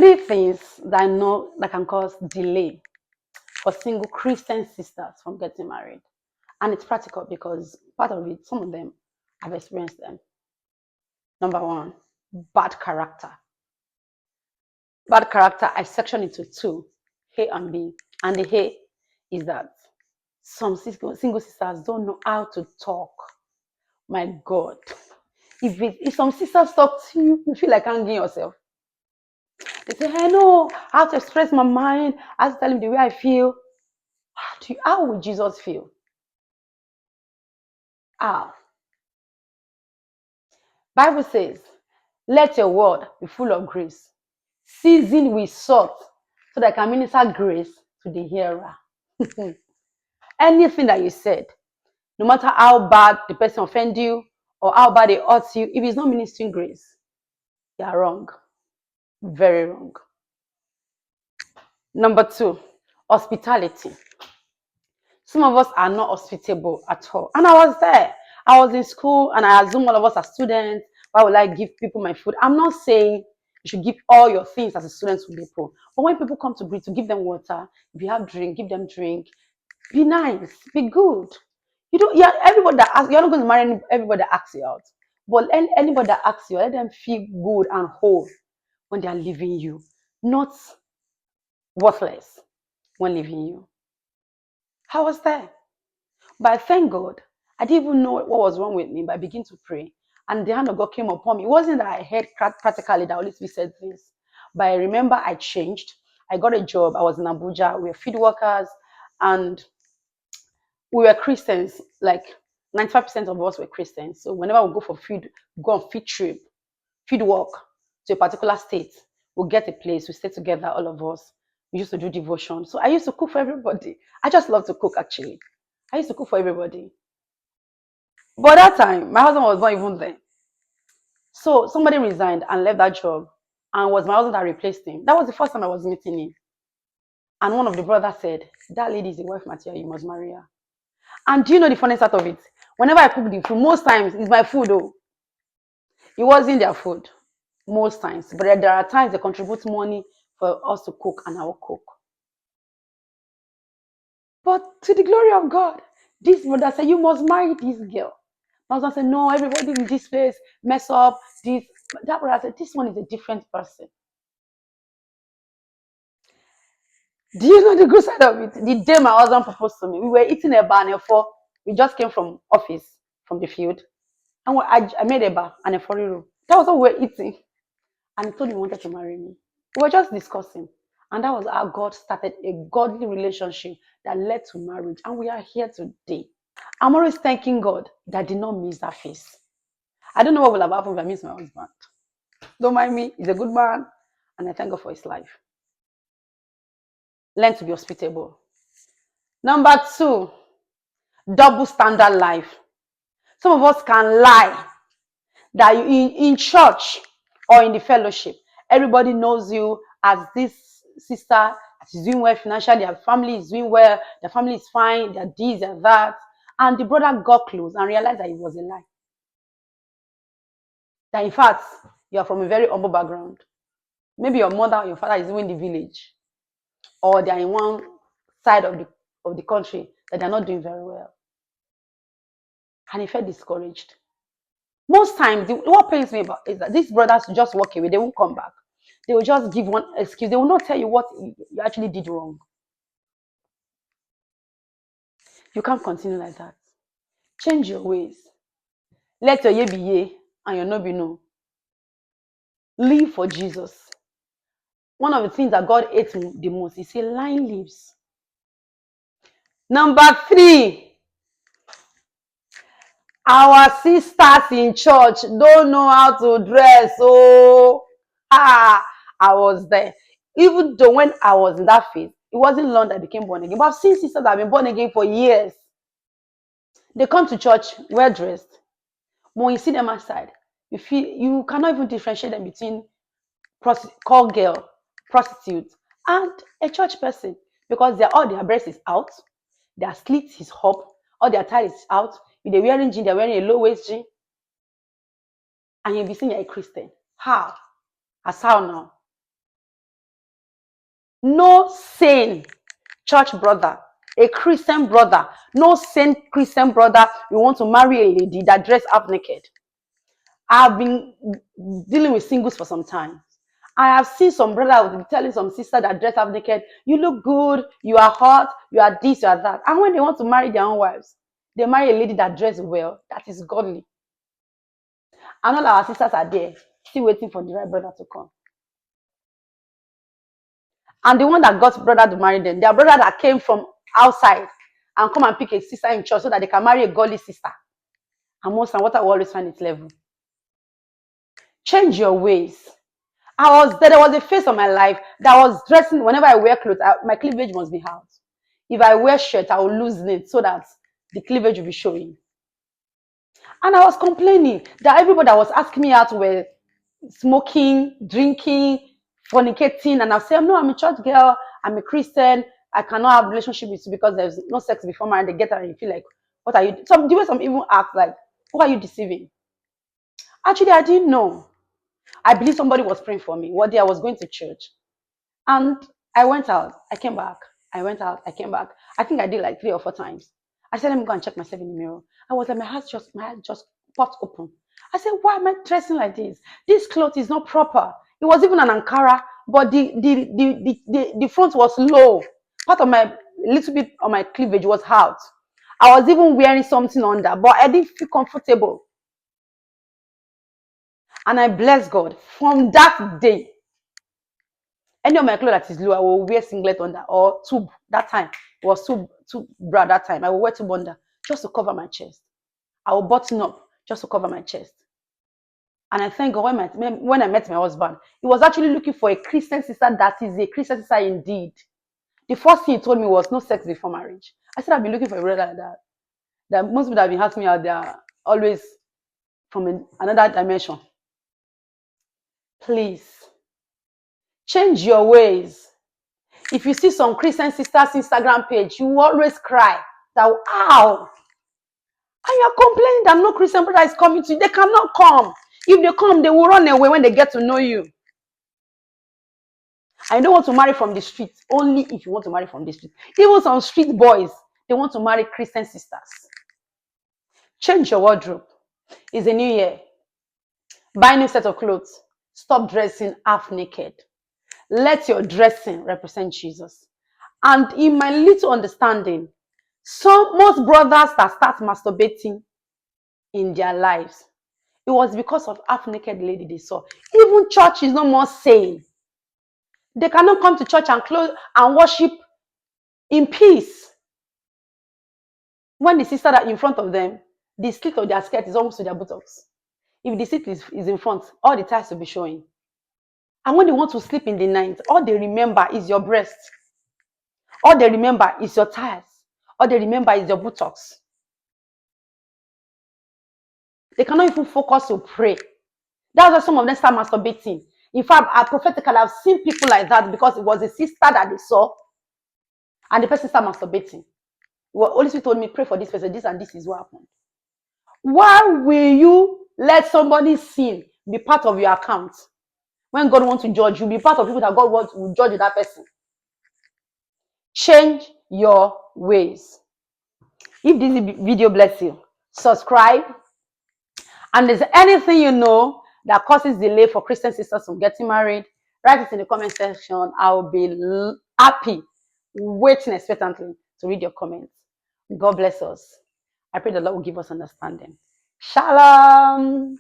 Three things that I know that can cause delay for single Christian sisters from getting married. And it's practical because part of it, some of them have experienced them. Number one, bad character. Bad character, I section into two, A and B. And the A is that some single sisters don't know how to talk. My God. If some sisters talk to you, you feel like hanging yourself. They say, I know how to express my mind, how to tell him the way I feel. How would Jesus feel? How? Bible says, let your word be full of grace, seasoned with salt, so that I can minister grace to the hearer. Anything that you said, no matter how bad the person offend you or how bad they hurt you, if it's not ministering grace, you are wrong. Very wrong. Number two, hospitality. Some of us are not hospitable at all. And I was there. I was in school and I assume all of us are students. Why would I give people my food? I'm not saying you should give all your things as a student to people. But when people come to greet, to give them water, if you have drink, give them drink. Be nice, be good. You don't, yeah, everybody that asks, you're not going to marry everybody that asks you out. But anybody that asks you, let them feel good and whole when they are leaving you, not worthless when leaving you. I was there. But thank God, I didn't even know what was wrong with me, but I began to pray. And the hand of God came upon me. It wasn't that I heard practically that Holy Spirit said this. But I remember I changed. I got a job. I was in Abuja. We were field workers. And we were Christians. Like 95% of us were Christians. So whenever we go for go on field trip, field work to a particular state, we'll get a place. We stay together, all of us. We used to do devotion. So I used to cook for everybody. I just love to cook, actually. I used to cook for everybody. But that time, my husband was not even there. So somebody resigned and left that job, and it was my husband that replaced him. That was the first time I was meeting him. And one of the brothers said, that lady is a wife material, you must marry her. And do you know the funny part of it? Whenever I cook the food, most times it's my food, though. It wasn't their food, most times. But there are times they contribute money for us to cook, and I will cook. But to the glory of God, this brother said, you must marry this girl. My husband said, no, everybody in this place mess up this. That brother said, this one is a different person. Do you know the good side of it? The day my husband proposed to me, we were eating a bar and a four. We just came from office, from the field. And I made a bar and a roll. That was what we were eating. And he told me he wanted to marry me. We were just discussing. And that was how God started a godly relationship that led to marriage. And we are here today. I'm always thanking God that I did not miss that face. I don't know what will have happened if I miss my husband. Don't mind me. He's a good man. And I thank God for his life. Learn to be hospitable. Number two, double standard life. Some of us can lie that you in church or in the fellowship, everybody knows you as this sister that is doing well financially, their family is doing well, their family is fine, they're this, they're that. And the brother got close and realized that it was a lie. That in fact, you are from a very humble background. Maybe your mother or your father is in the village, or they're in one side of the country that they're not doing very well. And he felt discouraged. Most times, what pains me about is that these brothers just walk away. They won't come back. They will just give one excuse. They will not tell you what you actually did wrong. You can't continue like that. Change your ways. Let your yea be yea and your no be no. Live for Jesus. One of the things that God hates the most is lying lips. Number three, our sisters in church don't know how to dress. Oh, I was there. Even though when I was in that phase, it wasn't long that I became born again. But I've seen sisters that have been born again for years. They come to church well dressed. But when you see them outside, you cannot even differentiate them between call girl, prostitute, and a church person, because all their breast is out, their slit is up, all their tie is out. If they're wearing jeans, they're wearing a low waist jean, and you'll be saying you're a Christian. How? As how now? No sane church brother, a Christian brother, no sane Christian brother, you want to marry a lady that dress half naked. I've been dealing with singles for some time. I have seen some brother who will be telling some sister that dress half naked, you look good, you are hot, you are this, you are that. And when they want to marry their own wives, they marry a lady that dress well, that is godly. And all our sisters are there, still waiting for the right brother to come. And the one that got brother to marry them, their brother that came from outside and come and pick a sister in church so that they can marry a godly sister. And most and what I always find its level. Change your ways. There was a phase of my life that I was dressing, whenever I wear clothes, my cleavage must be out. If I wear shirt, I will loosen it so that the cleavage will be showing. And I was complaining that everybody that was asking me out were smoking, drinking, fornicating, and I say, no, I'm a church girl, I'm a Christian, I cannot have a relationship with you because there's no sex before marriage. They get there and you feel like, what are you? The way some even act like, who are you deceiving? Actually, I didn't know. I believe somebody was praying for me. One day I was going to church and I went out, I came back. I went out, I came back. I think I did like 3 or 4 times. I said, let me go and check myself in the mirror. I was like, my heart just popped open. I said, why am I dressing like this? This cloth is not proper. It was even an Ankara, but the front was low. Part of my little bit of my cleavage was out. I was even wearing something under, but I didn't feel comfortable. And I bless God. From that day, any of my clothes that is low, I will wear singlet under or tube. That time it was tube bra. That time I will wear tube under just to cover my chest. I will button up just to cover my chest. And I thank God when I met my husband, he was actually looking for a Christian sister that is a Christian sister indeed. The first thing he told me was no sex before marriage. I said I've been looking for a brother like that. That most people that have been asking me out, they are always from another dimension. Please change your ways. If you see some Christian sisters Instagram page, you always cry that, ow, and you are complaining that no Christian brother is coming to you. They cannot come. If they come, they will run away when they get to know you. I don't want to marry from the street, only if you want to marry from the street. Even some street boys, they want to marry Christian sisters. Change your wardrobe. It's a new year. Buy a new set of clothes. Stop dressing half naked. Let your dressing represent Jesus. And in my little understanding, most brothers that start masturbating in their lives, it was because of half-naked lady they saw. Even church is no more sane. They cannot come to church and worship in peace. When the sister that in front of them, the slit of their skirt is almost to their buttocks. If the seat is in front, all the thighs will be showing. And when they want to sleep in the night, all they remember is your breast. All they remember is your thighs. All they remember is your buttocks. They cannot even focus to pray. That's why some of them start masturbating. In fact, prophetically, I've seen people like that because it was a sister that they saw and the person started masturbating. Holy Spirit told me, pray for this person, this and this is what happened. Why will you let somebody's sin be part of your account? When God wants to judge you, be part of people that God wants to judge that person. Change your ways. If this video bless you, subscribe. And there's anything you know that causes delay for Christian sisters from getting married, write it in the comment section. I'll be happy, waiting expectantly to read your comments. God bless us. I pray the Lord will give us understanding. Shalom.